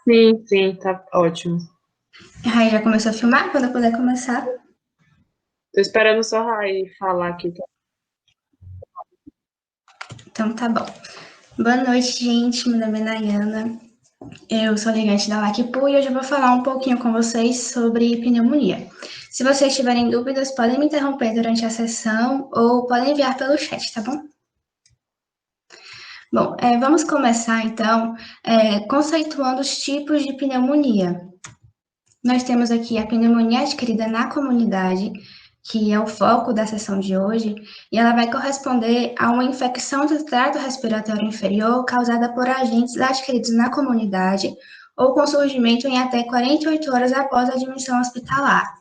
Sim, sim, tá ótimo. Rai, já começou a filmar? Quando eu puder começar. Tô esperando só a Rai falar aqui. Então tá bom. Boa noite, gente. Meu nome é Nayana. Eu sou ligante da LACPU e hoje eu vou falar um pouquinho com vocês sobre pneumonia. Se vocês tiverem dúvidas, podem me interromper durante a sessão ou podem enviar pelo chat, tá bom? Bom, vamos começar então conceituando os tipos de pneumonia. Nós temos aqui a pneumonia adquirida na comunidade, que é o foco da sessão de hoje, e ela vai corresponder a uma infecção do trato respiratório inferior causada por agentes adquiridos na comunidade ou com surgimento em até 48 horas após a admissão hospitalar.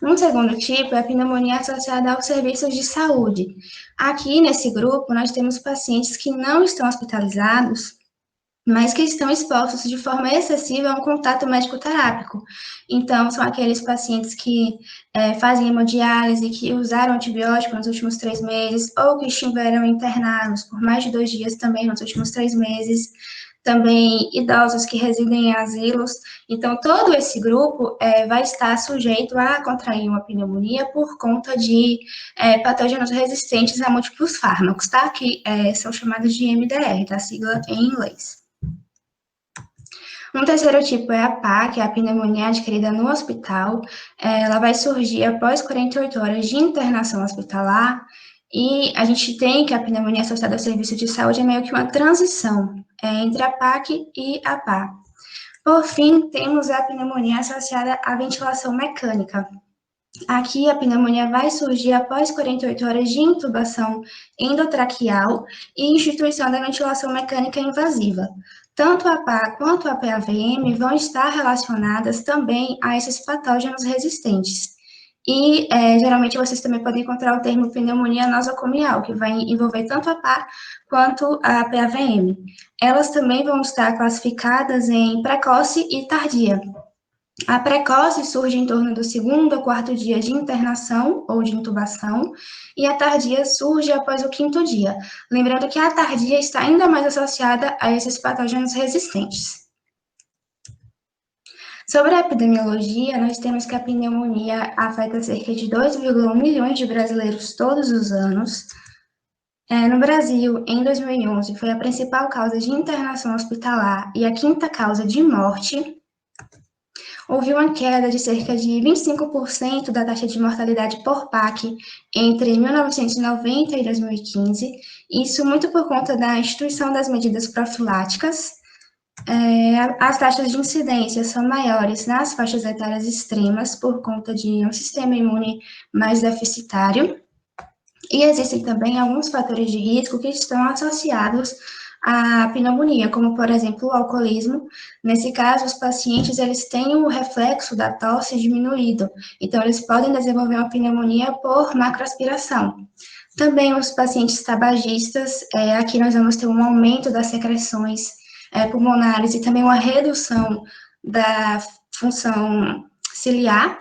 Um segundo tipo é a pneumonia associada aos serviços de saúde. Aqui nesse grupo, nós temos pacientes que não estão hospitalizados, mas que estão expostos de forma excessiva a um contato médico-terápico. Então, são aqueles pacientes que fazem hemodiálise, que usaram antibiótico nos últimos 3 meses, ou que estiveram internados por mais de 2 dias também nos últimos 3 meses. Também idosos que residem em asilos. Então, todo esse grupo vai estar sujeito a contrair uma pneumonia por conta de patógenos resistentes a múltiplos fármacos, tá? Que são chamados de MDR, da sigla em inglês. Um terceiro tipo é a PA, que é a pneumonia adquirida no hospital. Ela vai surgir após 48 horas de internação hospitalar, e a gente tem que a pneumonia associada ao serviço de saúde é meio que uma transição entre a PAC e a PA. Por fim, temos a pneumonia associada à ventilação mecânica. Aqui, a pneumonia vai surgir após 48 horas de intubação endotraqueal e instituição da ventilação mecânica invasiva. Tanto a PA quanto a PAVM vão estar relacionadas também a esses patógenos resistentes. E, geralmente, vocês também podem encontrar o termo pneumonia nosocomial, que vai envolver tanto a PA quanto a PAVM. Elas também vão estar classificadas em precoce e tardia. A precoce surge em torno do segundo ou quarto dia de internação ou de intubação, e a tardia surge após o quinto dia. Lembrando que a tardia está ainda mais associada a esses patógenos resistentes. Sobre a epidemiologia, nós temos que a pneumonia afeta cerca de 2,1 milhões de brasileiros todos os anos. No Brasil, em 2011, foi a principal causa de internação hospitalar e a quinta causa de morte. Houve uma queda de cerca de 25% da taxa de mortalidade por PAC entre 1990 e 2015, isso muito por conta da instituição das medidas profiláticas. As taxas de incidência são maiores nas faixas etárias extremas por conta de um sistema imune mais deficitário, e existem também alguns fatores de risco que estão associados à pneumonia, como, por exemplo, o alcoolismo. Nesse caso, os pacientes eles têm o reflexo da tosse diminuído, então eles podem desenvolver uma pneumonia por macroaspiração. Também os pacientes tabagistas, aqui nós vamos ter um aumento das secreções pulmonares e também uma redução da função ciliar.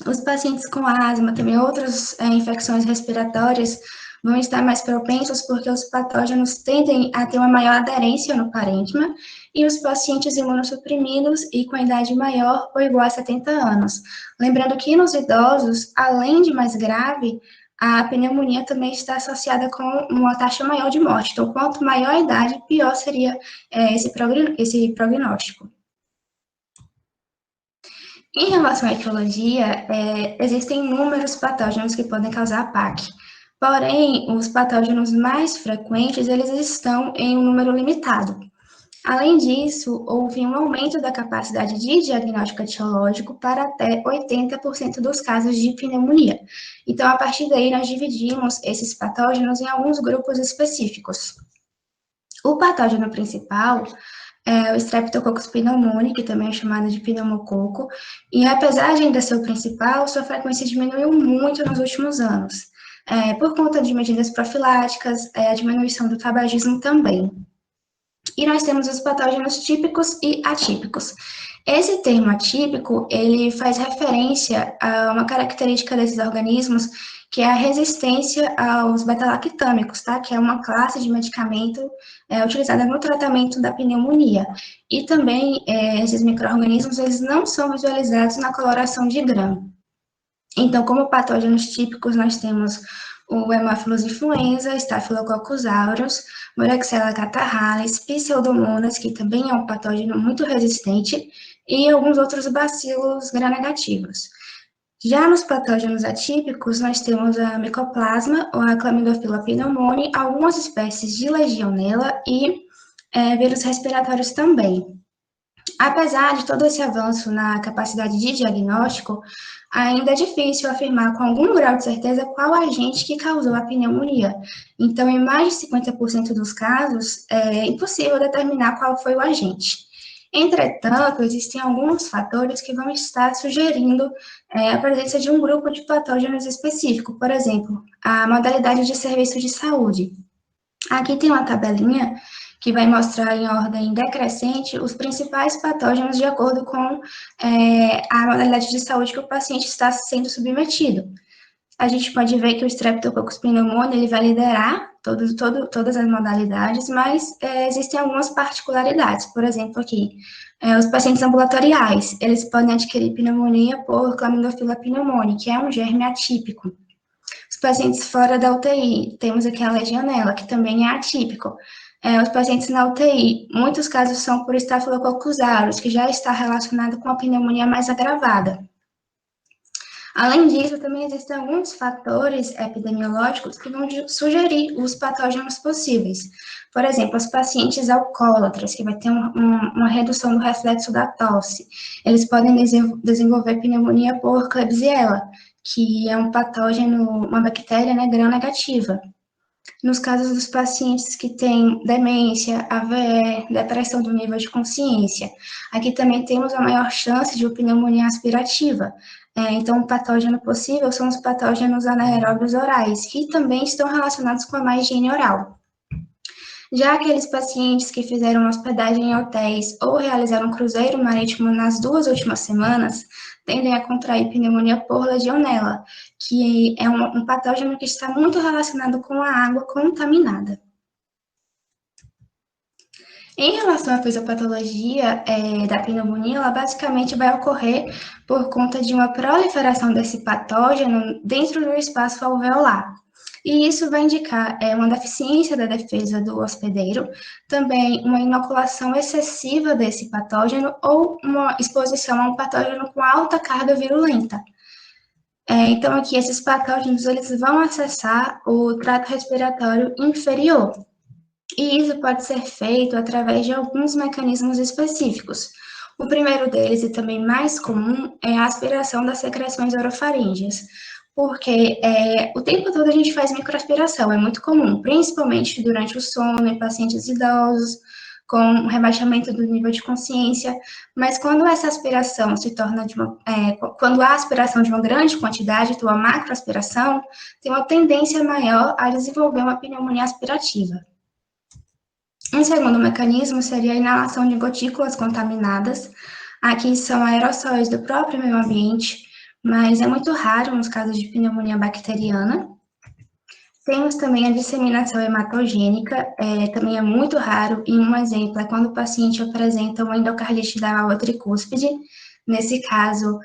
Os pacientes com asma, também outras infecções respiratórias, vão estar mais propensos porque os patógenos tendem a ter uma maior aderência no parênquima, e os pacientes imunossuprimidos e com a idade maior ou igual a 70 anos. Lembrando que nos idosos, além de mais grave, a pneumonia também está associada com uma taxa maior de morte. Então, quanto maior a idade, pior seria esse prognóstico. Em relação à etiologia, existem inúmeros patógenos que podem causar PAC. Porém, os patógenos mais frequentes, eles estão em um número limitado. Além disso, houve um aumento da capacidade de diagnóstico etiológico para até 80% dos casos de pneumonia. Então, a partir daí, nós dividimos esses patógenos em alguns grupos específicos. O patógeno principal é o Streptococcus pneumoniae, que também é chamado de pneumococo, e apesar de ainda ser o principal, sua frequência diminuiu muito nos últimos anos, por conta de medidas profiláticas, a diminuição do tabagismo também. E nós temos os patógenos típicos e atípicos. Esse termo atípico, ele faz referência a uma característica desses organismos que é a resistência aos beta-lactâmicos, tá? Que é uma classe de medicamento utilizada no tratamento da pneumonia. E também, esses micro-organismos, eles não são visualizados na coloração de grão. Então, como patógenos típicos, nós temos o Haemophilus influenza, Staphylococcus aureus, Moraxella catarrhalis, Pseudomonas, que também é um patógeno muito resistente, e alguns outros bacilos gram-negativos. Já nos patógenos atípicos, nós temos a Mycoplasma, ou a Chlamydophila pneumoniae, algumas espécies de Legionella e vírus respiratórios também. Apesar de todo esse avanço na capacidade de diagnóstico, ainda é difícil afirmar com algum grau de certeza qual agente que causou a pneumonia. Então, em mais de 50% dos casos, é impossível determinar qual foi o agente. Entretanto, existem alguns fatores que vão estar sugerindo a presença de um grupo de patógenos específico, por exemplo, a modalidade de serviço de saúde. Aqui tem uma tabelinha que vai mostrar em ordem decrescente os principais patógenos de acordo com a modalidade de saúde que o paciente está sendo submetido. A gente pode ver que o Streptococcus pneumoniae ele vai liderar todas as modalidades, mas existem algumas particularidades. Por exemplo, aqui, os pacientes ambulatoriais, eles podem adquirir pneumonia por Chlamydophila pneumoniae, que é um germe atípico. Os pacientes fora da UTI, temos aqui a Legionella, que também é atípico. Os pacientes na UTI, muitos casos são por Staphylococcus aureus, que já está relacionado com a pneumonia mais agravada. Além disso, também existem alguns fatores epidemiológicos que vão sugerir os patógenos possíveis. Por exemplo, os pacientes alcoólatras, que vai ter uma redução do reflexo da tosse. Eles podem desenvolver pneumonia por Klebsiella, que é um patógeno, uma bactéria gram-negativa. Nos casos dos pacientes que têm demência, AVE, depressão do nível de consciência, aqui também temos a maior chance de pneumonia aspirativa. Então, o patógeno possível são os patógenos anaeróbios orais, que também estão relacionados com a má higiene oral. Já aqueles pacientes que fizeram hospedagem em hotéis ou realizaram cruzeiro marítimo nas 2 últimas semanas, tendem a contrair pneumonia por Legionella, que é um patógeno que está muito relacionado com a água contaminada. Em relação à fisiopatologia da pneumonia, ela basicamente vai ocorrer por conta de uma proliferação desse patógeno dentro do espaço alveolar. E isso vai indicar uma deficiência da defesa do hospedeiro, também uma inoculação excessiva desse patógeno ou uma exposição a um patógeno com alta carga virulenta. Então, aqui, esses patógenos, eles vão acessar o trato respiratório inferior. E isso pode ser feito através de alguns mecanismos específicos. O primeiro deles, e também mais comum, é a aspiração das secreções orofaríngeas, porque o tempo todo a gente faz microaspiração, é muito comum, principalmente durante o sono em pacientes idosos, com rebaixamento do nível de consciência, mas quando essa aspiração se torna quando há aspiração de uma grande quantidade, então a macroaspiração, tem uma tendência maior a desenvolver uma pneumonia aspirativa. Um segundo mecanismo seria a inalação de gotículas contaminadas. Aqui são aerossóis do próprio meio ambiente, mas é muito raro nos casos de pneumonia bacteriana. Temos também a disseminação hematogênica, também é muito raro, e um exemplo é quando o paciente apresenta uma endocardite da válvula tricúspide. Nesse caso,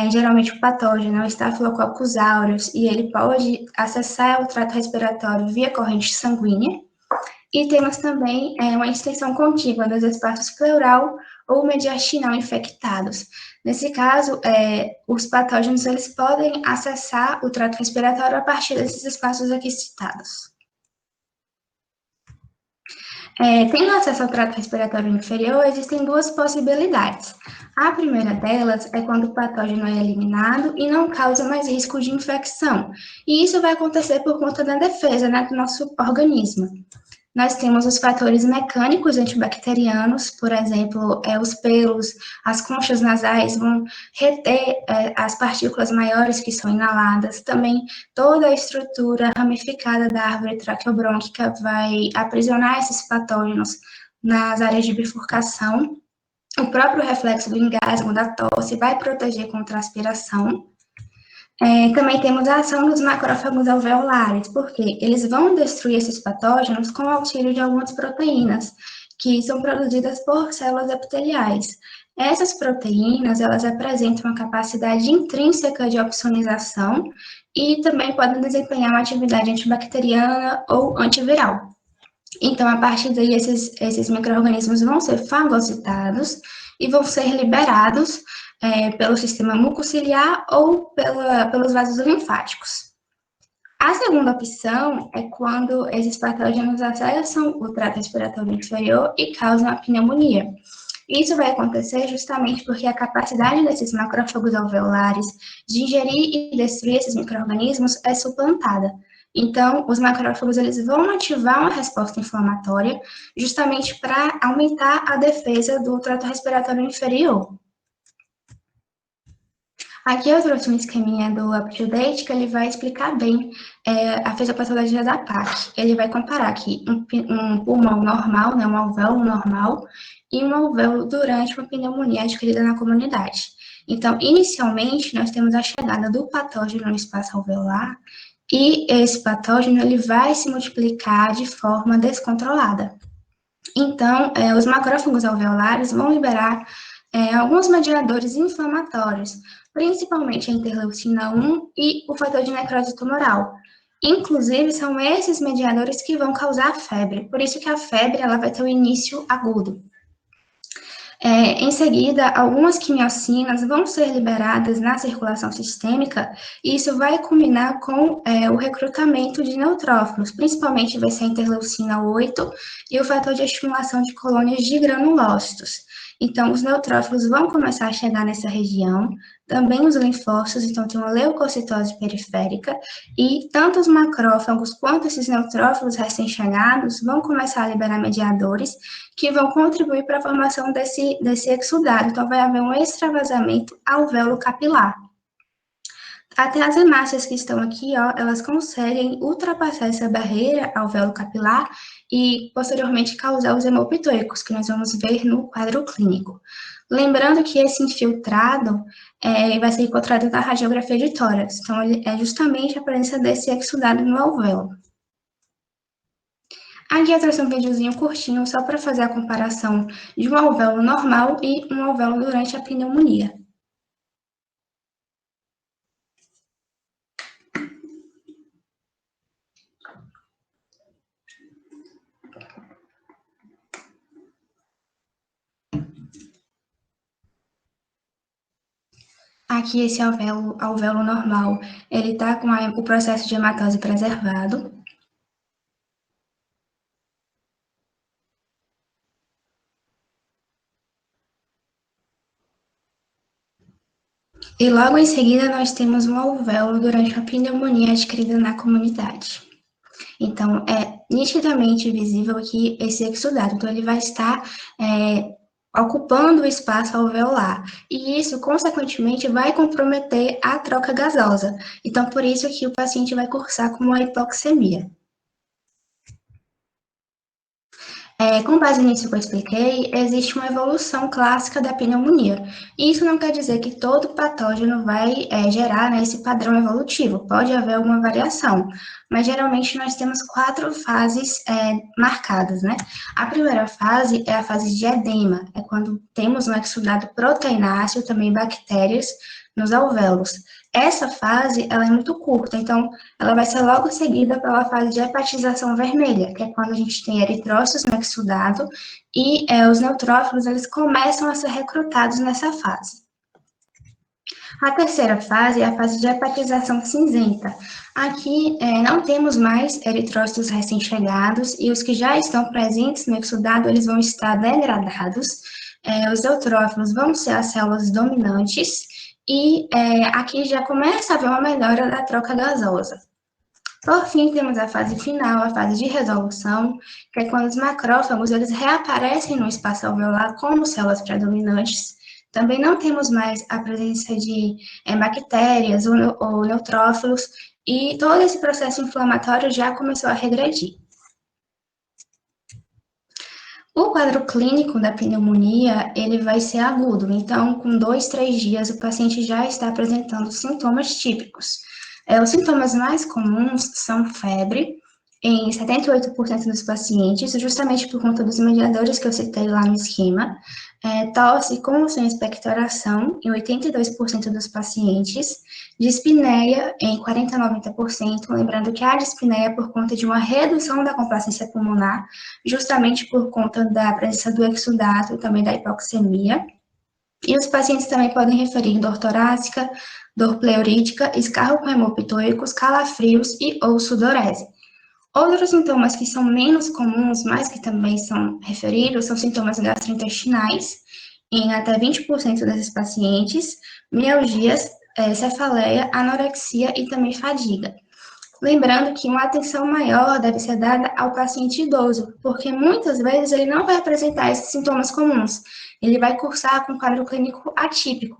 geralmente o patógeno é o Staphylococcus aureus, e ele pode acessar o trato respiratório via corrente sanguínea. E temos também uma extensão contígua dos espaços pleural ou mediastinal infectados. Nesse caso, os patógenos eles podem acessar o trato respiratório a partir desses espaços aqui citados. Tendo acesso ao trato respiratório inferior, existem duas possibilidades. A primeira delas é quando o patógeno é eliminado e não causa mais risco de infecção. E isso vai acontecer por conta da defesa, do nosso organismo. Nós temos os fatores mecânicos antibacterianos, por exemplo, os pelos, as conchas nasais vão reter as partículas maiores que são inaladas. Também toda a estrutura ramificada da árvore traqueobrônquica vai aprisionar esses patógenos nas áreas de bifurcação. O próprio reflexo do engasgo, da tosse, vai proteger contra a aspiração. Também temos a ação dos macrófagos alveolares, porque eles vão destruir esses patógenos com o auxílio de algumas proteínas, que são produzidas por células epiteliais. Essas proteínas, elas apresentam uma capacidade intrínseca de opsonização e também podem desempenhar uma atividade antibacteriana ou antiviral. Então, a partir daí, esses micro-organismos vão ser fagocitados e vão ser liberados pelo sistema mucociliar ou pelos vasos linfáticos. A segunda opção é quando esses patógenos acessam o trato respiratório inferior e causam a pneumonia. Isso vai acontecer justamente porque a capacidade desses macrófagos alveolares de ingerir e destruir esses micro-organismos é suplantada. Então, os macrófagos eles vão ativar uma resposta inflamatória justamente para aumentar a defesa do trato respiratório inferior. Aqui eu trouxe um esqueminha do UpToDate que ele vai explicar bem a fisiopatologia da PAC. Ele vai comparar aqui um pulmão normal, né, um alvéolo normal, e um alvéolo durante uma pneumonia adquirida na comunidade. Então, inicialmente, nós temos a chegada do patógeno no espaço alveolar, e esse patógeno ele vai se multiplicar de forma descontrolada. Então, os macrófagos alveolares vão liberar alguns mediadores inflamatórios, principalmente a interleucina 1 e o fator de necrose tumoral. Inclusive, são esses mediadores que vão causar febre, por isso que a febre ela vai ter um início agudo. Em seguida, algumas quimiocinas vão ser liberadas na circulação sistêmica, e isso vai culminar com o recrutamento de neutrófilos, principalmente vai ser a interleucina 8 e o fator de estimulação de colônias de granulócitos. Então, os neutrófilos vão começar a chegar nessa região, também os linfócitos, então tem uma leucocitose periférica, e tanto os macrófagos quanto esses neutrófilos recém-chegados vão começar a liberar mediadores que vão contribuir para a formação desse exudado. Então, vai haver um extravasamento alvéolo capilar. Até as hemácias que estão aqui, ó, elas conseguem ultrapassar essa barreira alvéolo capilar e, posteriormente, causar os hemopitôicos, que nós vamos ver no quadro clínico. Lembrando que esse infiltrado vai ser encontrado na radiografia de tórax. Então, ele é justamente a presença desse exudado no alvéolo. Aqui eu trouxe um videozinho curtinho só para fazer a comparação de um alvéolo normal e um alvéolo durante a pneumonia. Aqui esse alvéolo normal, ele está com o processo de hematose preservado. E logo em seguida nós temos um alvéolo durante uma pneumonia adquirida na comunidade. Então, é nitidamente visível aqui esse exudado. Então, ele vai estar ocupando o espaço alveolar. E isso, consequentemente, vai comprometer a troca gasosa. Então, por isso que o paciente vai cursar com uma hipoxemia. Com base nisso que eu expliquei, existe uma evolução clássica da pneumonia. Isso não quer dizer que todo patógeno vai gerar esse padrão evolutivo, pode haver alguma variação, mas geralmente nós temos 4 fases marcadas, né? A primeira fase é a fase de edema, é quando temos um exudado proteináceo, também bactérias, nos alvéolos. Essa fase, ela é muito curta, então, ela vai ser logo seguida pela fase de hepatização vermelha, que é quando a gente tem eritrócitos no exudado e os neutrófilos, eles começam a ser recrutados nessa fase. A terceira fase é a fase de hepatização cinzenta. Aqui não temos mais eritrócitos recém-chegados e os que já estão presentes no exudado, eles vão estar degradados. Os neutrófilos vão ser as células dominantes e aqui já começa a haver uma melhora da troca gasosa. Por fim, temos a fase final, a fase de resolução, que é quando os macrófagos eles reaparecem no espaço alveolar como células predominantes. Também não temos mais a presença de bactérias ou neutrófilos, e todo esse processo inflamatório já começou a regredir. O quadro clínico da pneumonia, ele vai ser agudo, então, com 2, 3 dias, o paciente já está apresentando sintomas típicos. Os sintomas mais comuns são febre, em 78% dos pacientes, justamente por conta dos mediadores que eu citei lá no esquema, tosse com ou sem expectoração, em 82% dos pacientes, dispneia em 40 a 90%, lembrando que a dispneia é por conta de uma redução da complacência pulmonar, justamente por conta da presença do exudato e também da hipoxemia. E os pacientes também podem referir dor torácica, dor pleurítica, escarro com hemopitôicos, calafrios e ou sudorese. Outros sintomas que são menos comuns, mas que também são referidos, são sintomas gastrointestinais, em até 20% desses pacientes, mialgias, cefaleia, anorexia e também fadiga. Lembrando que uma atenção maior deve ser dada ao paciente idoso, porque muitas vezes ele não vai apresentar esses sintomas comuns, ele vai cursar com quadro clínico atípico.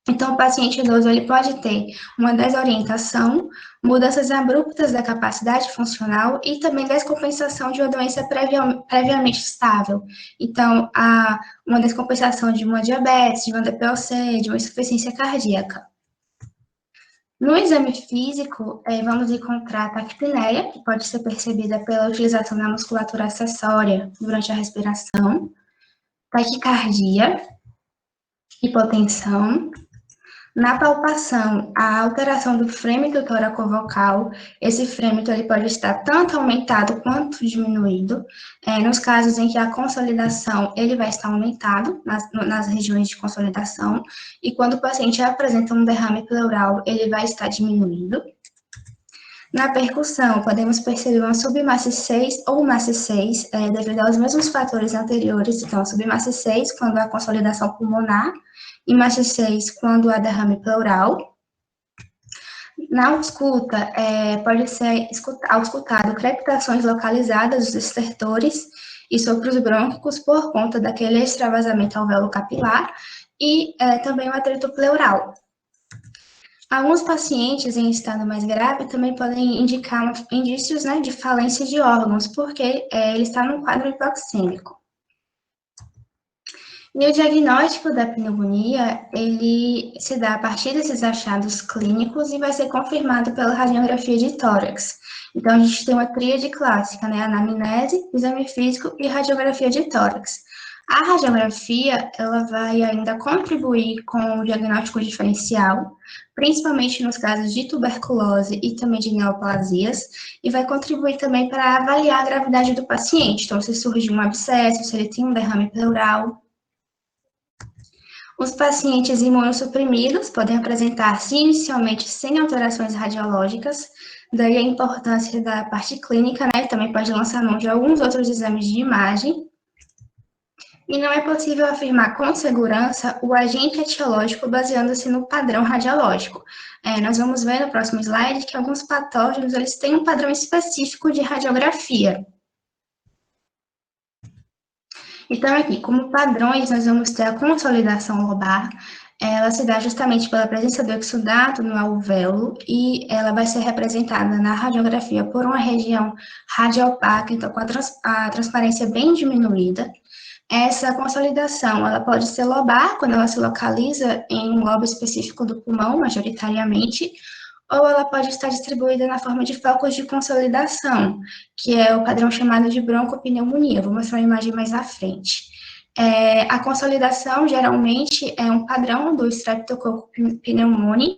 Então, o paciente idoso ele pode ter uma desorientação, mudanças abruptas da capacidade funcional e também descompensação de uma doença previamente estável. Então, há uma descompensação de uma diabetes, de uma DPOC, de uma insuficiência cardíaca. No exame físico, vamos encontrar a taquipneia, que pode ser percebida pela utilização da musculatura acessória durante a respiração, taquicardia, hipotensão. Na palpação, a alteração do frêmito toracovocal, esse frêmito ele pode estar tanto aumentado quanto diminuído. Nos casos em que a consolidação, ele vai estar aumentado nas regiões de consolidação, e quando o paciente apresenta um derrame pleural, ele vai estar diminuído. Na percussão, podemos perceber uma submaciez ou maciez, devido aos mesmos fatores anteriores, então, submaciez quando há consolidação pulmonar, e maciez quando há derrame pleural. Na ausculta, pode ser auscultado crepitações localizadas dos estertores e sopros brônquicos por conta daquele extravasamento alvéolo capilar, e também o atrito pleural. Alguns pacientes em estado mais grave também podem indicar indícios, né, de falência de órgãos, porque ele está num quadro hipoxêmico. E o diagnóstico da pneumonia, ele se dá a partir desses achados clínicos e vai ser confirmado pela radiografia de tórax. Então, a gente tem uma tríade clássica, né, anamnese, exame físico e radiografia de tórax. A radiografia, ela vai ainda contribuir com o diagnóstico diferencial, principalmente nos casos de tuberculose e também de neoplasias, e vai contribuir também para avaliar a gravidade do paciente, então se surge um abscesso, se ele tem um derrame pleural. Os pacientes imunossuprimidos podem apresentar-se inicialmente sem alterações radiológicas, daí a importância da parte clínica, né? Também pode lançar mão de alguns outros exames de imagem. E não é possível afirmar com segurança o agente etiológico baseando-se no padrão radiológico. Nós vamos ver no próximo slide que alguns patógenos eles têm um padrão específico de radiografia. Então, aqui, como padrões, nós vamos ter a consolidação lobar. Ela se dá justamente pela presença do exudato no alvéolo e ela vai ser representada na radiografia por uma região radiopaca, então com a transparência bem diminuída. Essa consolidação, ela pode ser lobar, quando ela se localiza em um lobo específico do pulmão, majoritariamente, ou ela pode estar distribuída na forma de focos de consolidação, que é o padrão chamado de broncopneumonia. Vou mostrar uma imagem mais à frente. A consolidação, geralmente, é um padrão do Streptococcus pneumoniae,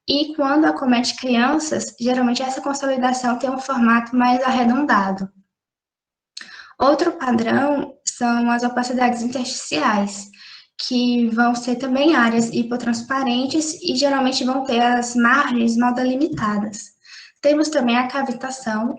e quando acomete crianças, geralmente essa consolidação tem um formato mais arredondado. Outro padrão são as opacidades intersticiais, que vão ser também áreas hipotransparentes e geralmente vão ter as margens mal delimitadas. Temos também a cavitação,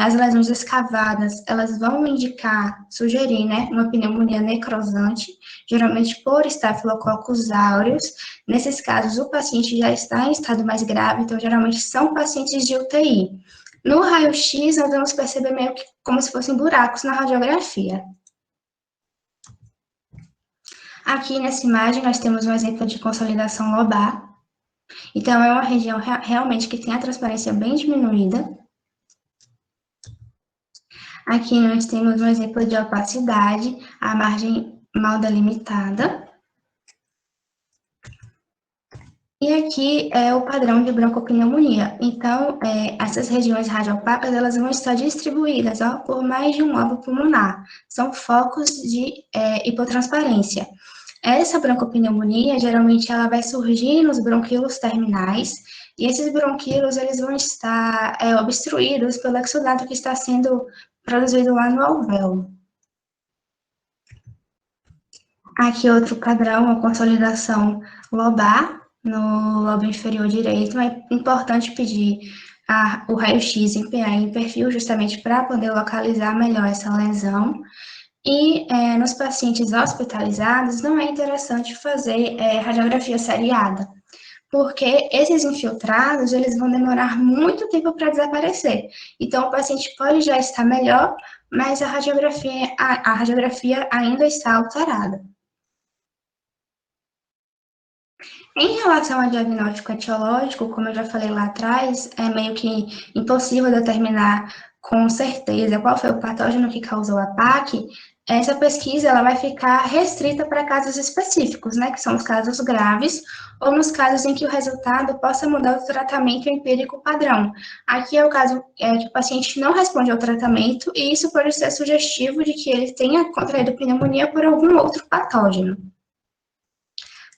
as lesões escavadas, elas vão indicar, sugerir, né, uma pneumonia necrosante, geralmente por Staphylococcus aureus. Nesses casos, o paciente já está em estado mais grave, então geralmente são pacientes de UTI. No raio-x, nós vamos perceber meio que como se fossem buracos na radiografia. Aqui nessa imagem, nós temos um exemplo de consolidação lobar. Então, é uma região realmente que tem a transparência bem diminuída. Aqui nós temos um exemplo de opacidade, a margem mal delimitada. E aqui é o padrão de broncopneumonia. Então, essas regiões radiopacas, elas vão estar distribuídas por mais de um lobo pulmonar. São focos de hipotransparência. Essa broncopneumonia, geralmente, ela vai surgir nos bronquíolos terminais, e esses bronquíolos, eles vão estar obstruídos pelo exudato que está sendo produzido lá no alvéolo. Aqui outro padrão, a consolidação lobar no lobo inferior direito. É importante pedir o raio-x em PA em perfil, justamente para poder localizar melhor essa lesão. E nos pacientes hospitalizados, não é interessante fazer radiografia seriada, porque esses infiltrados, eles vão demorar muito tempo para desaparecer. Então, o paciente pode já estar melhor, mas a radiografia ainda está alterada. Em relação ao diagnóstico etiológico, como eu já falei lá atrás, é meio que impossível determinar com certeza qual foi o patógeno que causou a PAC. Essa pesquisa ela vai ficar restrita para casos específicos, né, que são os casos graves, ou nos casos em que o resultado possa mudar o tratamento empírico padrão. Aqui é o caso que o paciente não responde ao tratamento, e isso pode ser sugestivo de que ele tenha contraído pneumonia por algum outro patógeno.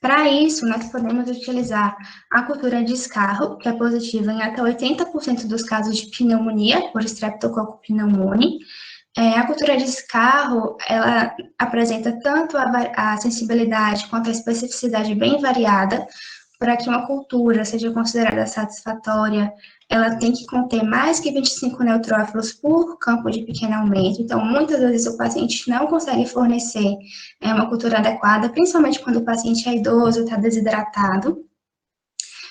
Para isso, nós podemos utilizar a cultura de escarro, que é positiva em até 80% dos casos de pneumonia por Streptococcus pneumoniae. A cultura de escarro, ela apresenta tanto a sensibilidade quanto a especificidade bem variada. Para que uma cultura seja considerada satisfatória, ela tem que conter mais que 25 neutrófilos por campo de pequeno aumento. Então, muitas vezes o paciente não consegue fornecer uma cultura adequada, principalmente quando o paciente é idoso, está desidratado.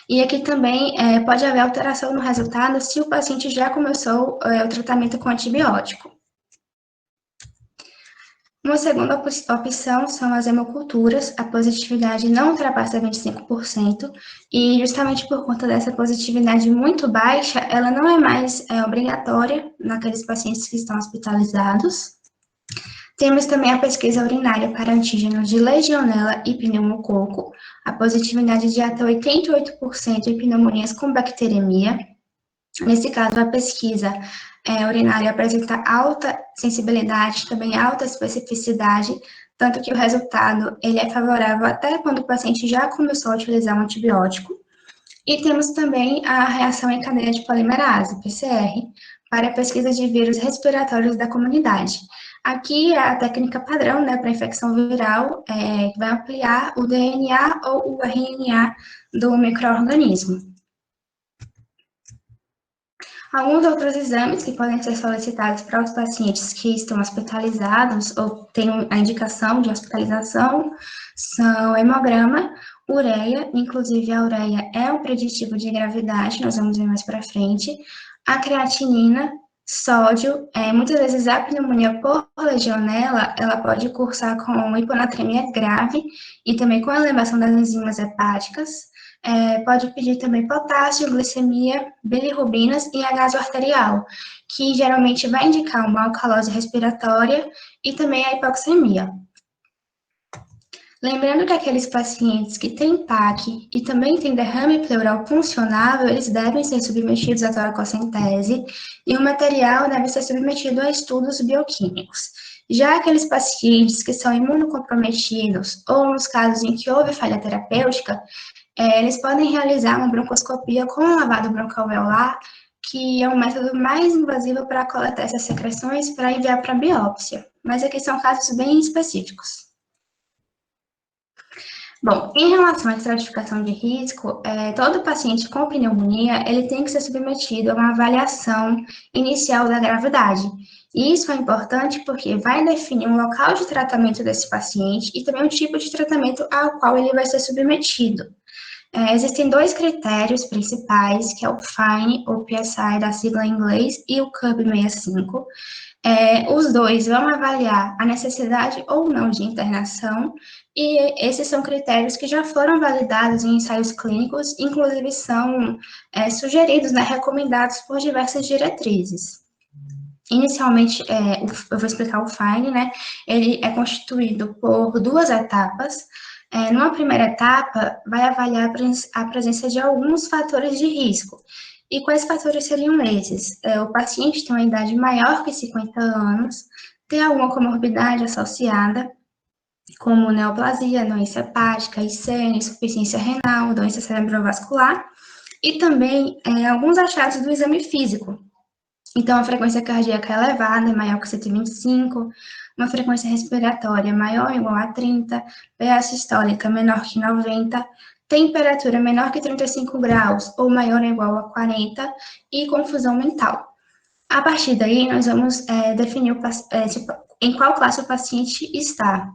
E aqui também pode haver alteração no resultado se o paciente já começou o tratamento com antibiótico. Uma segunda opção são as hemoculturas. A positividade não ultrapassa 25%, e justamente por conta dessa positividade muito baixa, ela não é mais obrigatória naqueles pacientes que estão hospitalizados. Temos também a pesquisa urinária para antígenos de legionela e pneumococo, a positividade de até 88% em pneumonias com bacteremia. Nesse caso, a pesquisa urinária apresenta alta sensibilidade, também alta especificidade, tanto que o resultado ele é favorável até quando o paciente já começou a utilizar um antibiótico. E temos também a reação em cadeia de polimerase, PCR, para a pesquisa de vírus respiratórios da comunidade. Aqui é a técnica padrão, né, para infecção viral, que vai ampliar o DNA ou o RNA do micro-organismo. Alguns outros exames que podem ser solicitados para os pacientes que estão hospitalizados ou têm a indicação de hospitalização são hemograma, ureia, inclusive a ureia é um preditivo de gravidade, nós vamos ver mais para frente, a creatinina, sódio, muitas vezes a pneumonia por legionela, ela pode cursar com hiponatremia grave e também com elevação das enzimas hepáticas. Pode pedir também potássio, glicemia, bilirrubinas e a gaso arterial, que geralmente vai indicar uma alcalose respiratória e também a hipoxemia. Lembrando que aqueles pacientes que têm PAC e também têm derrame pleural funcionável, eles devem ser submetidos à toracocentese e o material deve ser submetido a estudos bioquímicos. Já aqueles pacientes que são imunocomprometidos ou nos casos em que houve falha terapêutica, eles podem realizar uma broncoscopia com lavado broncoalveolar, que é um método mais invasivo para coletar essas secreções para enviar para biópsia. Mas aqui são casos bem específicos. Bom, em relação à estratificação de risco, todo paciente com pneumonia, ele tem que ser submetido a uma avaliação inicial da gravidade. E isso é importante porque vai definir um local de tratamento desse paciente e também o tipo de tratamento ao qual ele vai ser submetido. Existem dois critérios principais, que é o FINE, ou PSI da sigla em inglês, e o CUB-65. Os dois vão avaliar a necessidade ou não de internação, e esses são critérios que já foram validados em ensaios clínicos, inclusive são sugeridos, né, recomendados por diversas diretrizes. Inicialmente, eu vou explicar o FINE, né? Ele é constituído por duas etapas. Numa primeira etapa, vai avaliar a presença de alguns fatores de risco. E quais fatores seriam esses? O paciente tem uma idade maior que 50 anos, tem alguma comorbidade associada, como neoplasia, doença hepática, IC, insuficiência renal, doença cerebrovascular, e também alguns achados do exame físico. Então, a frequência cardíaca elevada, maior que 125, uma frequência respiratória maior ou igual a 30, PA sistólica menor que 90, temperatura menor que 35 graus ou maior ou igual a 40 e confusão mental. A partir daí, nós vamos definir em qual classe o paciente está.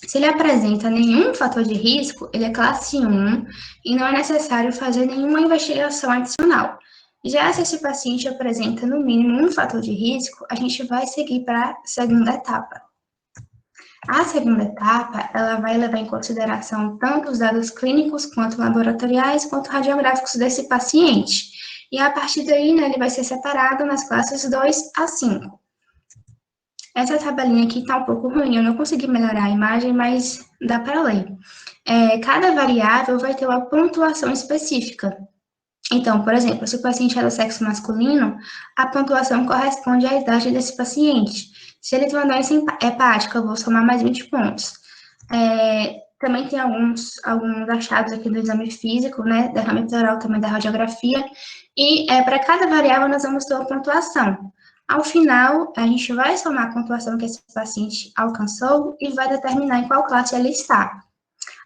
Se ele apresenta nenhum fator de risco, ele é classe 1 e não é necessário fazer nenhuma investigação adicional. Já se esse paciente apresenta no mínimo um fator de risco, a gente vai seguir para a segunda etapa. A segunda etapa, ela vai levar em consideração tanto os dados clínicos, quanto laboratoriais, quanto radiográficos desse paciente. E a partir daí, né, ele vai ser separado nas classes 2 a 5. Essa tabelinha aqui está um pouco ruim, eu não consegui melhorar a imagem, mas dá para ler. Cada variável vai ter uma pontuação específica. Então, por exemplo, se o paciente é do sexo masculino, a pontuação corresponde à idade desse paciente. Se ele tem uma doença hepática, eu vou somar mais 20 pontos. Também tem alguns achados aqui do exame físico, né, derrame pleural, também da radiografia, e para cada variável nós vamos ter uma pontuação. Ao final, a gente vai somar a pontuação que esse paciente alcançou e vai determinar em qual classe ele está.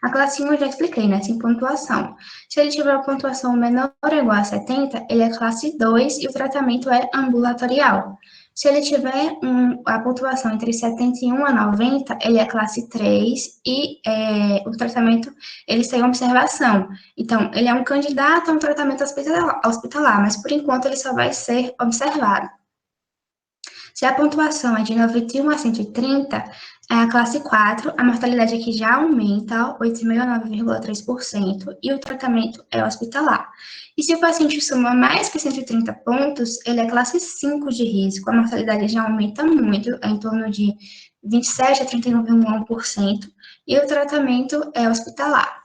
A classe 1 eu já expliquei, né? Sem pontuação. Se ele tiver uma pontuação menor ou igual a 70, ele é classe 2 e o tratamento é ambulatorial. Se ele tiver a pontuação entre 71 a 90, ele é classe 3 e o tratamento, ele está em observação. Então, ele é um candidato a um tratamento hospitalar, mas por enquanto ele só vai ser observado. Se a pontuação é de 91 a 130, é a classe 4, a mortalidade aqui já aumenta 8,5 a 9,3% e o tratamento é hospitalar. E se o paciente soma mais que 130 pontos, ele é classe 5 de risco, a mortalidade já aumenta muito, é em torno de 27 a 39,1% e o tratamento é hospitalar.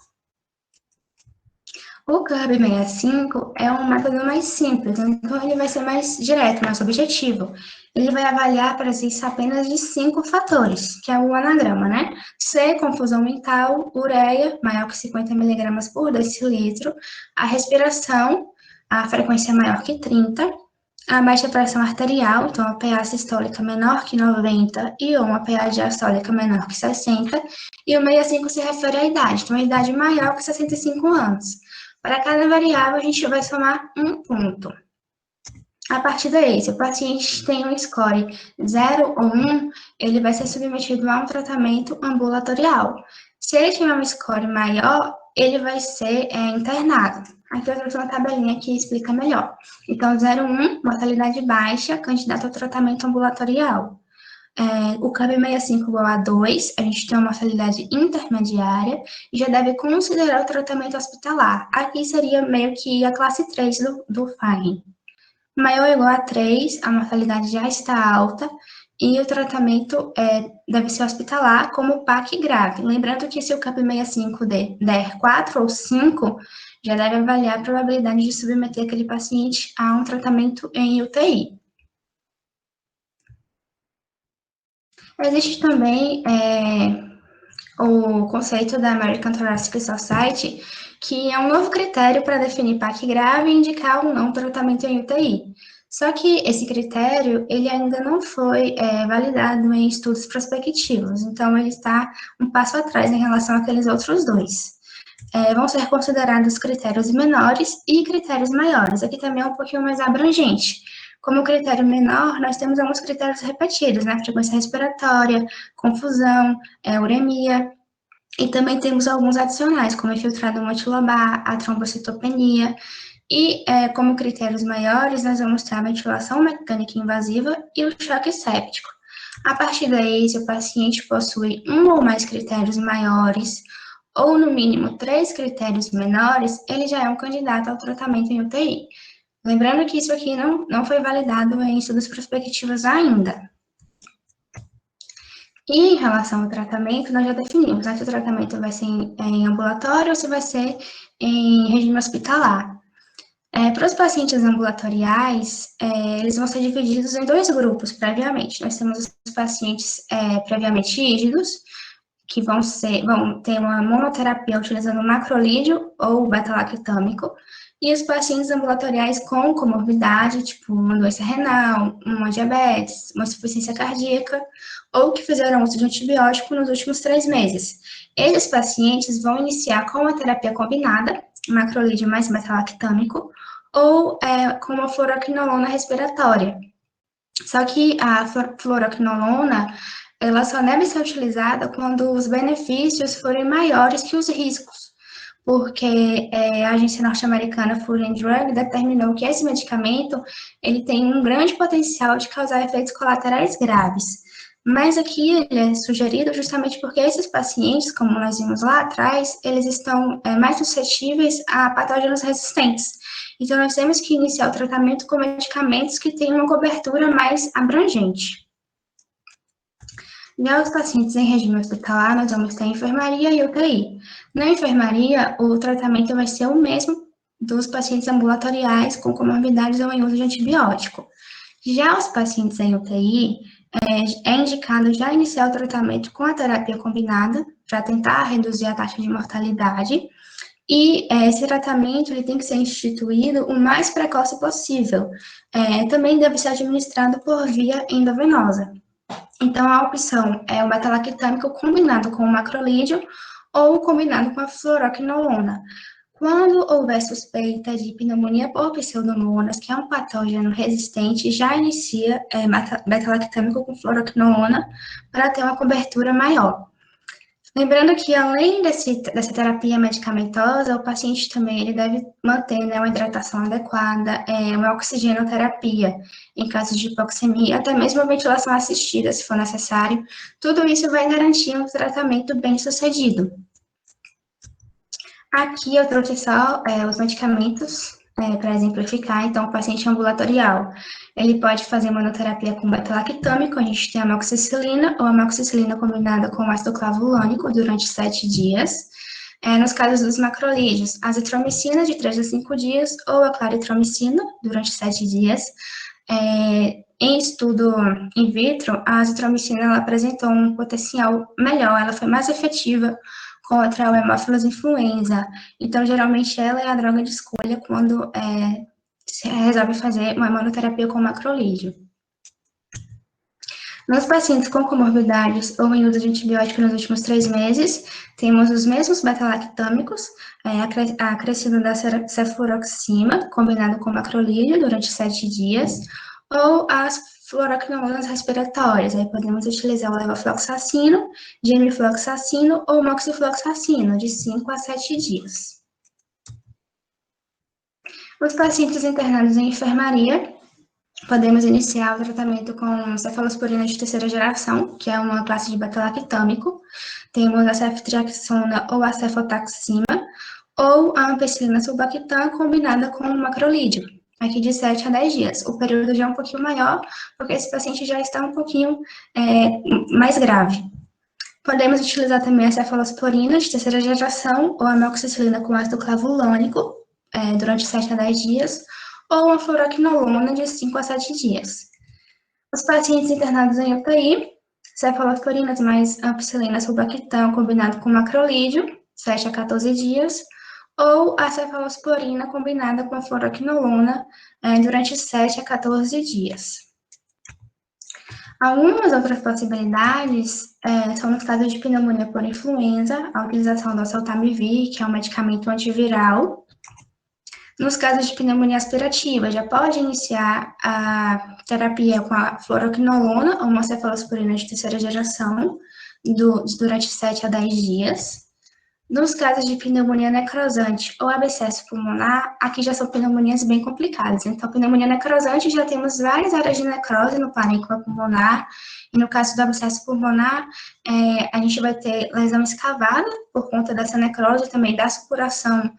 O CURB-65 é um método mais simples, então ele vai ser mais direto, mais objetivo. Ele vai avaliar a presença apenas de 5 fatores, que é o anagrama, né? C, confusão mental, ureia, maior que 50 mg por decilitro, a respiração, a frequência maior que 30, a baixa pressão arterial, então a PA sistólica menor que 90 e ou uma PA diastólica menor que 60, e o 65 se refere à idade, então a idade maior que 65 anos. Para cada variável, a gente vai somar um ponto. A partir daí, se o paciente tem um score 0 ou 1, ele vai ser submetido a um tratamento ambulatorial. Se ele tiver um score maior, ele vai ser internado. Aqui eu trouxe uma tabelinha que explica melhor. Então, 0,1, mortalidade baixa, candidato ao tratamento ambulatorial. O CURB-65 igual a 2, a gente tem uma mortalidade intermediária e já deve considerar o tratamento hospitalar. Aqui seria meio que a classe 3 do FINE. Maior ou igual a 3, a mortalidade já está alta e o tratamento deve ser hospitalar como PAC grave. Lembrando que se o CURB-65 der 4 ou 5, já deve avaliar a probabilidade de submeter aquele paciente a um tratamento em UTI. Existe também o conceito da American Thoracic Society, que é um novo critério para definir PAC grave e indicar ou não tratamento em UTI. Só que esse critério, ele ainda não foi validado em estudos prospectivos, então ele está um passo atrás em relação àqueles outros dois. Vão ser considerados critérios menores e critérios maiores. Aqui também é um pouquinho mais abrangente. Como critério menor, nós temos alguns critérios repetidos, né? Frequência respiratória, confusão, uremia, e também temos alguns adicionais, como infiltrado multilobar, a trombocitopenia, e como critérios maiores, nós vamos ter a ventilação mecânica invasiva e o choque séptico. A partir daí, se o paciente possui um ou mais critérios maiores, ou no mínimo 3 critérios menores, ele já é um candidato ao tratamento em UTI. Lembrando que isso aqui não foi validado em estudos prospectivos ainda. E em relação ao tratamento, nós já definimos, né, se o tratamento vai ser em ambulatório ou se vai ser em regime hospitalar. Para os pacientes ambulatoriais, eles vão ser divididos em dois grupos previamente. Nós temos os pacientes previamente rígidos, que vão ter uma monoterapia utilizando macrolídeo ou beta-lactâmico, e os pacientes ambulatoriais com comorbidade, tipo uma doença renal, uma diabetes, uma insuficiência cardíaca, ou que fizeram uso de antibiótico nos últimos 3 meses. Esses pacientes vão iniciar com uma terapia combinada, macrolídeo mais beta-lactâmico, ou com uma fluoroquinolona respiratória. Só que a fluoroquinolona, ela só deve ser utilizada quando os benefícios forem maiores que os riscos, porque a agência norte-americana Food and Drug determinou que esse medicamento ele tem um grande potencial de causar efeitos colaterais graves. Mas aqui ele é sugerido justamente porque esses pacientes, como nós vimos lá atrás, eles estão mais suscetíveis a patógenos resistentes. Então, nós temos que iniciar o tratamento com medicamentos que tenham uma cobertura mais abrangente. Já os pacientes em regime hospitalar, nós vamos ter enfermaria e UTI. Na enfermaria, o tratamento vai ser o mesmo dos pacientes ambulatoriais com comorbidades ou em uso de antibiótico. Já os pacientes em UTI, é indicado já iniciar o tratamento com a terapia combinada para tentar reduzir a taxa de mortalidade. E esse tratamento ele tem que ser instituído o mais precoce possível. Também deve ser administrado por via endovenosa. Então, a opção é o beta-lactâmico combinado com o macrolídeo ou combinado com a fluoroquinolona. Quando houver suspeita de pneumonia por pseudomonas, que é um patógeno resistente, já inicia beta-lactâmico com fluoroquinolona para ter uma cobertura maior. Lembrando que, além dessa terapia medicamentosa, o paciente também ele deve manter, né, uma hidratação adequada, uma oxigenoterapia em caso de hipoxemia, até mesmo a ventilação assistida, se for necessário. Tudo isso vai garantir um tratamento bem sucedido. Aqui eu trouxe só os medicamentos para exemplificar. Então, o paciente ambulatorial, ele pode fazer monoterapia com beta-lactâmico, a gente tem a amoxicilina ou a amoxicilina combinada com ácido clavulânico durante 7 dias. Nos casos dos macrolídeos, azitromicina de 3 a 5 dias ou a claritromicina durante 7 dias. Em estudo in vitro, a azitromicina ela apresentou um potencial melhor, ela foi mais efetiva contra o Haemophilus influenza. Então, geralmente, ela é a droga de escolha quando se resolve fazer uma monoterapia com macrolídeo. Nos pacientes com comorbidades ou em uso de antibiótico nos últimos 3 meses, temos os mesmos beta-lactâmicos, acrescido da cefuroxima, combinado com macrolídeo durante 7 dias, ou as fluoroquinolonas respiratórias. Aí podemos utilizar o levofloxacino, gemifloxacino ou moxifloxacino, de 5 a 7 dias. Os pacientes internados em enfermaria, podemos iniciar o tratamento com cefalosporina de terceira geração, que é uma classe de beta-lactâmico. Temos a ceftriaxona ou a cefotaxima, ou a ampicilina sulbactam combinada com o macrolídeo, aqui de 7 a 10 dias. O período já é um pouquinho maior, porque esse paciente já está um pouquinho mais grave. Podemos utilizar também a cefalosporina de terceira geração, ou a amoxicilina com ácido clavulânico, durante 7 a 10 dias, ou uma fluoroquinolona de 5 a 7 dias. Os pacientes internados em UTI, cefalosporinas mais ampicilina sulbactam combinado com macrolídeo, 7 a 14 dias, ou a cefalosporina combinada com a fluoroquinolona durante 7 a 14 dias. Algumas outras possibilidades são nos casos de pneumonia por influenza, a utilização do oseltamivir, que é um medicamento antiviral. Nos casos de pneumonia aspirativa, já pode iniciar a terapia com a fluoroquinolona ou uma cefalosporina de terceira geração durante 7 a 10 dias. Nos casos de pneumonia necrosante ou abscesso pulmonar, aqui já são pneumonias bem complicadas. Então, pneumonia necrosante, já temos várias áreas de necrose no parênquima pulmonar, e no caso do abscesso pulmonar, a gente vai ter lesão escavada por conta dessa necrose, também da supuração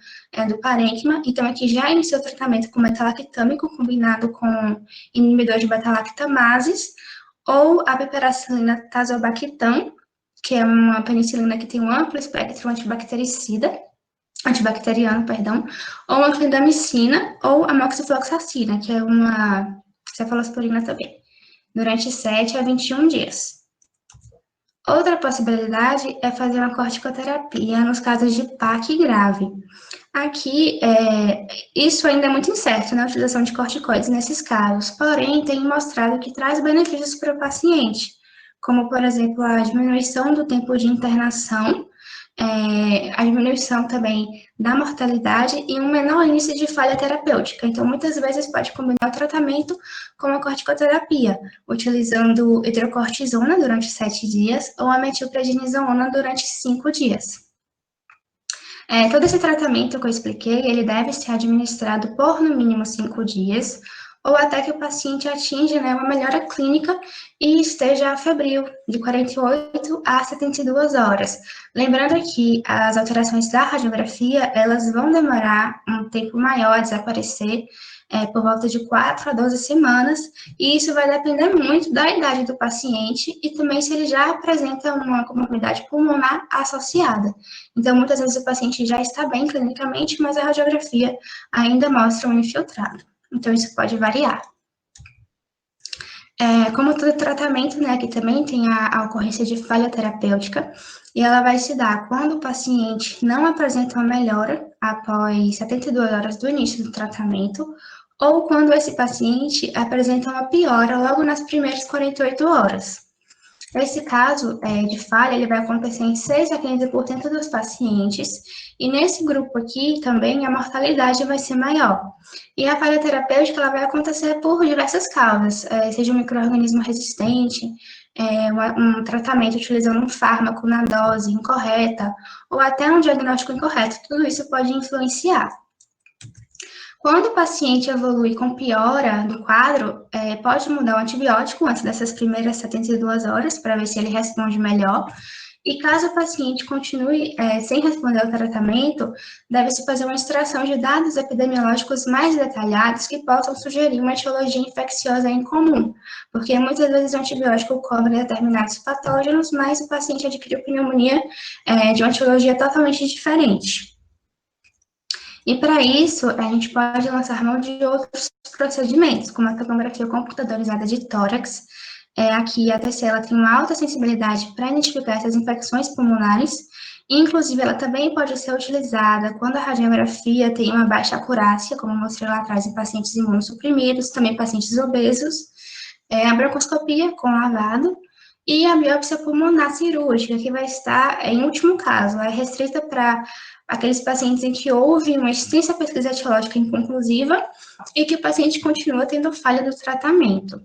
do parênquima. Então, aqui já iniciou o tratamento com metalactâmico combinado com inibidor de beta-lactamases, ou a piperacilina tazobactam, que é uma penicilina que tem um amplo espectro antibacteriano, perdão, ou uma clindamicina, ou a moxifloxacina, que é uma cefalosporina também, durante 7 a 21 dias. Outra possibilidade é fazer uma corticoterapia nos casos de PAC grave. Aqui, isso ainda é muito incerto, né, a utilização de corticoides nesses casos, porém, tem mostrado que traz benefícios para o paciente, como, por exemplo, a diminuição do tempo de internação, a diminuição também da mortalidade e um menor índice de falha terapêutica. Então, muitas vezes pode combinar o tratamento com a corticoterapia, utilizando hidrocortisona durante 7 dias ou a metilprednisona durante 5 dias. Todo esse tratamento que eu expliquei, ele deve ser administrado por no mínimo 5 dias, ou até que o paciente atinja, né, uma melhora clínica e esteja febril, de 48 a 72 horas. Lembrando que as alterações da radiografia, elas vão demorar um tempo maior a desaparecer, por volta de 4 a 12 semanas, e isso vai depender muito da idade do paciente e também se ele já apresenta uma comorbidade pulmonar associada. Então, muitas vezes o paciente já está bem clinicamente, mas a radiografia ainda mostra um infiltrado. Então, isso pode variar. Como todo tratamento, né, que também tem a ocorrência de falha terapêutica, e ela vai se dar quando o paciente não apresenta uma melhora após 72 horas do início do tratamento, ou quando esse paciente apresenta uma piora logo nas primeiras 48 horas. Esse caso de falha, ele vai acontecer em 6 a 15% dos pacientes, e nesse grupo aqui também a mortalidade vai ser maior. E a falha terapêutica, ela vai acontecer por diversas causas, seja um micro-organismo resistente, um tratamento utilizando um fármaco na dose incorreta, ou até um diagnóstico incorreto, tudo isso pode influenciar. Quando o paciente evolui com piora do quadro, pode mudar o antibiótico antes dessas primeiras 72 horas, para ver se ele responde melhor. E caso o paciente continue sem responder ao tratamento, deve-se fazer uma extração de dados epidemiológicos mais detalhados que possam sugerir uma etiologia infecciosa incomum, porque muitas vezes o antibiótico cobre determinados patógenos, mas o paciente adquiriu pneumonia de uma etiologia totalmente diferente. E para isso, a gente pode lançar mão de outros procedimentos, como a tomografia computadorizada de tórax. Aqui a TC ela tem uma alta sensibilidade para identificar essas infecções pulmonares, e, inclusive ela também pode ser utilizada quando a radiografia tem uma baixa acurácia, como eu mostrei lá atrás em pacientes imunossuprimidos, também pacientes obesos, a broncoscopia com lavado, e a biópsia pulmonar cirúrgica, que vai estar, em último caso, é restrita para aqueles pacientes em que houve uma extensa pesquisa etiológica inconclusiva e que o paciente continua tendo falha do tratamento.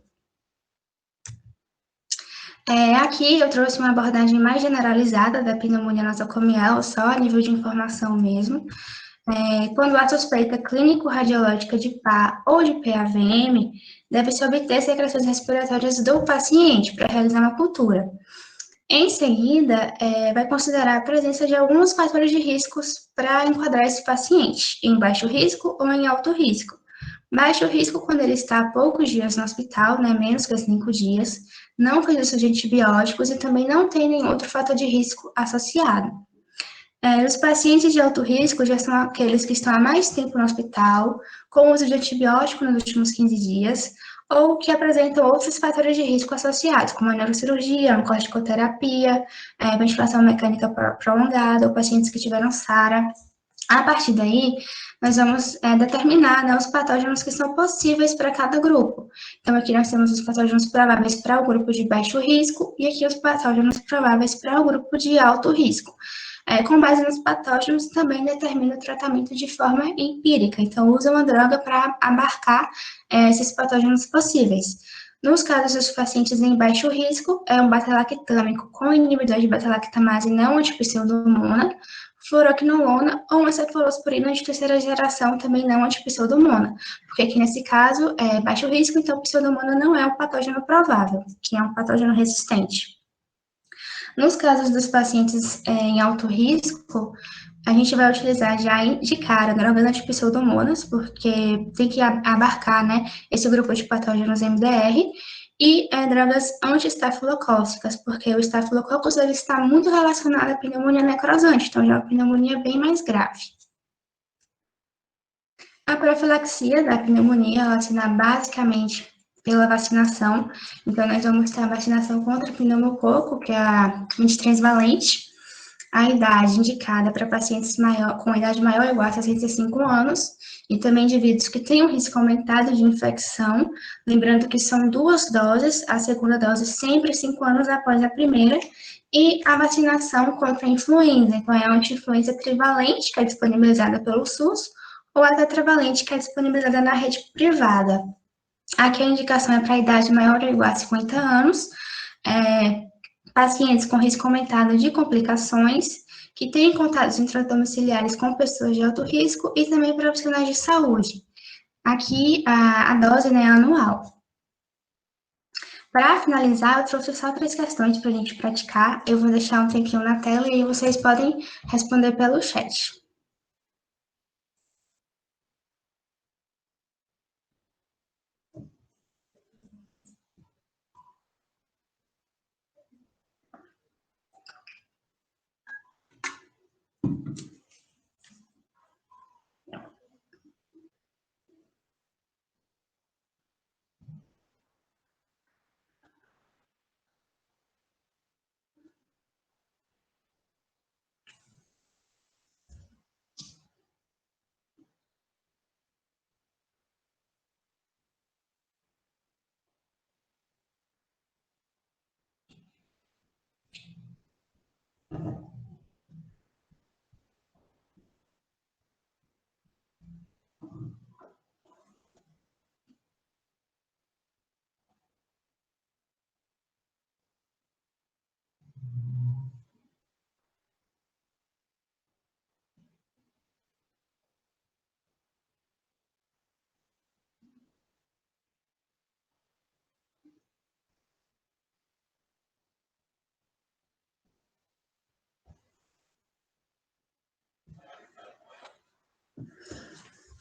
Aqui eu trouxe uma abordagem mais generalizada da pneumonia nosocomial, só a nível de informação mesmo. Quando há suspeita clínico-radiológica de PA ou de PAVM, deve-se obter secreções respiratórias do paciente para realizar uma cultura. Em seguida, vai considerar a presença de alguns fatores de riscos para enquadrar esse paciente, em baixo risco ou em alto risco. Baixo risco quando ele está há poucos dias no hospital, né, menos que 5 dias, não fez uso de antibióticos e também não tem nenhum outro fator de risco associado. Os pacientes de alto risco já são aqueles que estão há mais tempo no hospital, com uso de antibiótico nos últimos 15 dias, ou que apresentam outros fatores de risco associados, como a neurocirurgia, a corticoterapia, ventilação mecânica prolongada, ou pacientes que tiveram SARA. A partir daí, nós vamos determinar, né, os patógenos que são possíveis para cada grupo. Então, aqui nós temos os patógenos prováveis para o grupo de baixo risco e aqui os patógenos prováveis para o grupo de alto risco. Com base nos patógenos, também determina o tratamento de forma empírica. Então, usa uma droga para abarcar esses patógenos possíveis. Nos casos dos pacientes em baixo risco, é um beta-lactâmico com inibidor de beta-lactamase não antipseudomona, fluoroquinolona ou uma cefalosporina de terceira geração, também não antipseudomona, porque aqui nesse caso é baixo risco, então pseudomona não é um patógeno provável, que é um patógeno resistente. Nos casos dos pacientes em alto risco, a gente vai utilizar já de cara drogas antipseudomonas, porque tem que abarcar, né, esse grupo de patógenos MDR, e drogas anti-estafilocócicas, porque o estafilococcus ele está muito relacionado à pneumonia necrosante, então já é uma pneumonia bem mais grave. A profilaxia da pneumonia, ela se dá basicamente pela vacinação, então nós vamos ter a vacinação contra o pneumococo, que é a 23-valente, a idade indicada para pacientes com idade maior ou igual a 65 anos, e também indivíduos que têm um risco aumentado de infecção, lembrando que são 2 doses, a segunda dose sempre 5 anos após a primeira, e a vacinação contra a influenza, então é a anti-influenza trivalente, que é disponibilizada pelo SUS, ou a tetravalente, que é disponibilizada na rede privada. Aqui a indicação é para a idade maior ou igual a 50 anos, pacientes com risco aumentado de complicações, que têm contatos intradomiciliares com pessoas de alto risco e também profissionais de saúde. Aqui a dose, né, é anual. Para finalizar, eu trouxe só 3 questões para a gente praticar. Eu vou deixar um tempinho na tela e aí vocês podem responder pelo chat.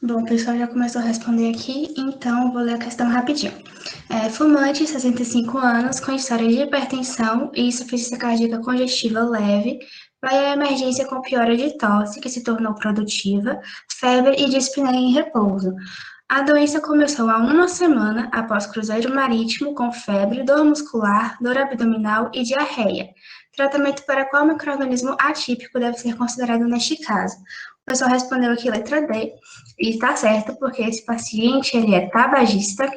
Bom, o pessoal já começou a responder aqui, então vou ler a questão rapidinho. Fumante, 65 anos, com história de hipertensão e insuficiência cardíaca congestiva leve, vai à emergência com piora de tosse, que se tornou produtiva, febre e dispneia em repouso. A doença começou há 1 semana após cruzeiro marítimo com febre, dor muscular, dor abdominal e diarreia. Tratamento para qual micro-organismo atípico deve ser considerado neste caso? O pessoal respondeu aqui letra D, e está certo, porque esse paciente, ele é tabagista,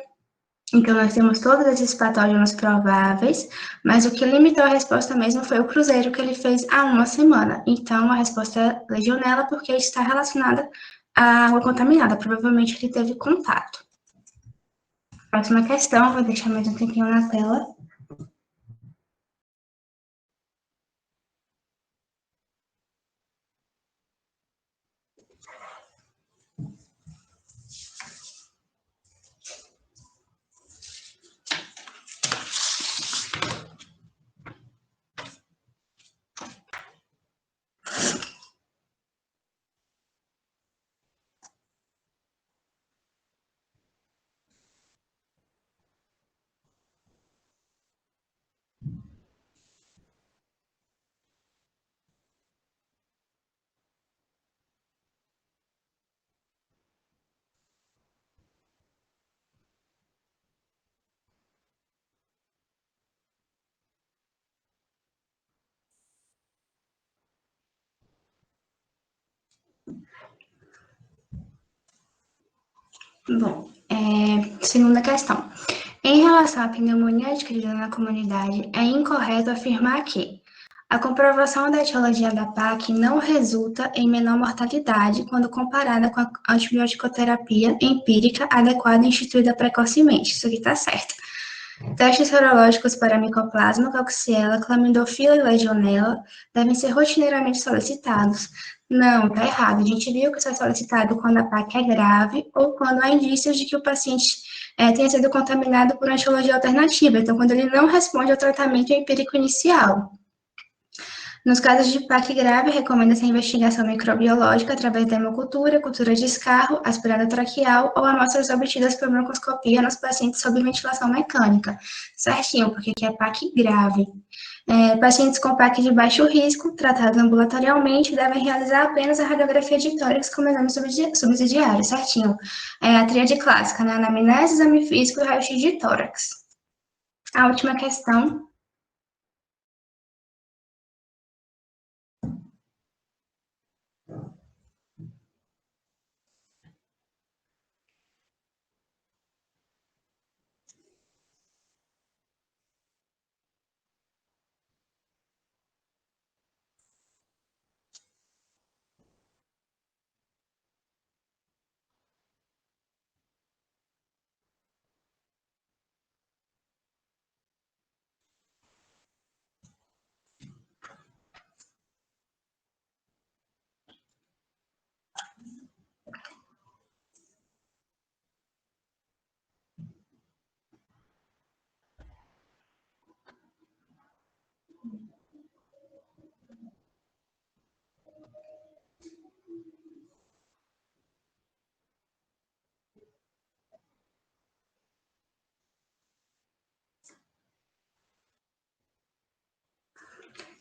então nós temos todos esses patógenos prováveis, mas o que limitou a resposta mesmo foi o cruzeiro que ele fez há 1 semana. Então, a resposta é legionela, porque está relacionada à água contaminada, provavelmente ele teve contato. Próxima questão, vou deixar mais um tempinho na tela. Bom, segunda questão. Em relação à pneumonia adquirida na comunidade, é incorreto afirmar que a comprovação da etiologia da PAC não resulta em menor mortalidade quando comparada com a antibiótico-terapia empírica adequada e instituída precocemente. Isso aqui está certo. Testes serológicos para Mycoplasma, Coxiella, Clamidofila e Legionella devem ser rotineiramente solicitados, Não, tá errado. A gente viu que isso é solicitado quando a PAC é grave ou quando há indícios de que o paciente tenha sido contaminado por uma etiologia alternativa. Então, quando ele não responde ao tratamento empírico inicial. Nos casos de PAC grave, recomenda-se a investigação microbiológica através da hemocultura, cultura de escarro, aspirada traqueal ou amostras obtidas por broncoscopia nos pacientes sob ventilação mecânica. Certinho, porque aqui é PAC grave. Pacientes com PAC de baixo risco, tratados ambulatorialmente, devem realizar apenas a radiografia de tórax como exame subsidiário, certinho. A tríade clássica, né? Anamnese, exame físico e raio-x de tórax. A última questão.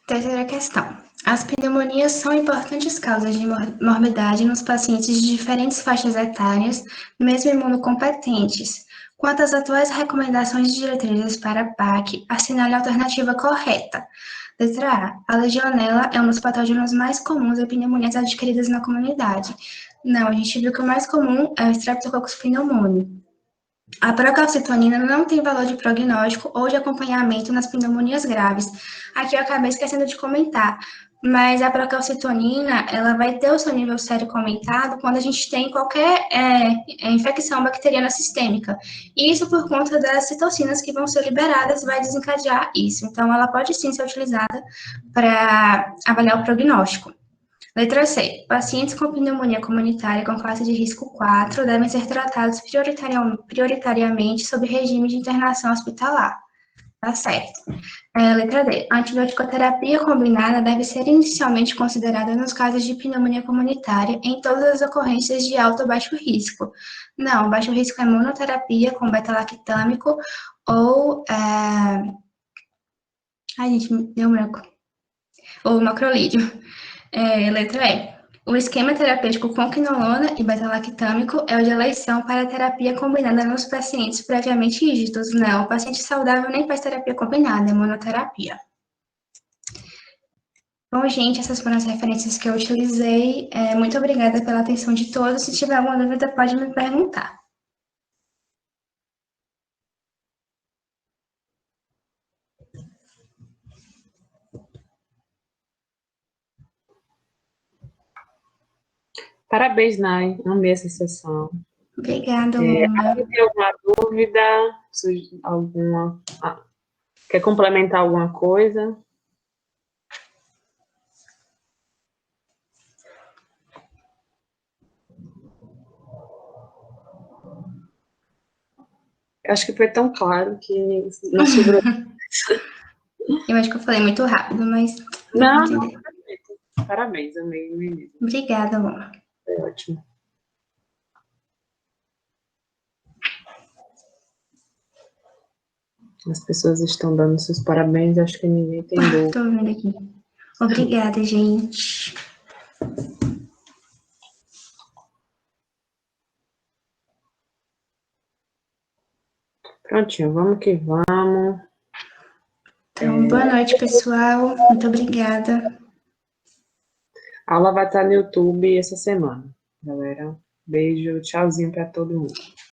Terceira questão. As pneumonias são importantes causas de morbidade nos pacientes de diferentes faixas etárias, mesmo imunocompetentes. Quanto às atuais recomendações de diretrizes para a PAC, assinale a alternativa correta. Letra A. A legionela é um dos patógenos mais comuns em pneumonias adquiridas na comunidade. Não, a gente viu que o mais comum é o Streptococcus pneumoniae. A procalcitonina não tem valor de prognóstico ou de acompanhamento nas pneumonias graves. Aqui eu acabei esquecendo de comentar, mas a procalcitonina, ela vai ter o seu nível sérico aumentado quando a gente tem qualquer infecção bacteriana sistêmica. E isso por conta das citocinas que vão ser liberadas vai desencadear isso. Então, ela pode sim ser utilizada para avaliar o prognóstico. Letra C. Pacientes com pneumonia comunitária com classe de risco 4 devem ser tratados prioritariamente sob regime de internação hospitalar. Tá certo. Letra D. A antibioticoterapia combinada deve ser inicialmente considerada nos casos de pneumonia comunitária em todas as ocorrências de alto ou baixo risco. Não, baixo risco é monoterapia com beta-lactâmico ou... Ai, gente, me deu um branco. Ou macrolídeo. Letra E. O esquema terapêutico com quinolona e beta-lactâmico é o de eleição para terapia combinada nos pacientes previamente ígitos. Não, o paciente saudável nem faz terapia combinada, é monoterapia. Bom, gente, essas foram as referências que eu utilizei. Muito obrigada pela atenção de todos. Se tiver alguma dúvida, pode me perguntar. Parabéns, Nai. Amei essa sessão. Obrigada, Luna. Tem alguma dúvida? Quer complementar alguma coisa? Eu acho que foi tão claro que não sobrou. Eu acho que eu falei muito rápido, mas Não, entender. Parabéns, amei mesmo. Obrigada, Luna. Foi ótimo. As pessoas estão dando seus parabéns, acho que ninguém entendeu. Tô vendo aqui. Obrigada, gente. Prontinho, vamos que vamos. Então, boa noite, pessoal. Muito obrigada. A aula vai estar no YouTube essa semana, galera. Beijo, tchauzinho para todo mundo.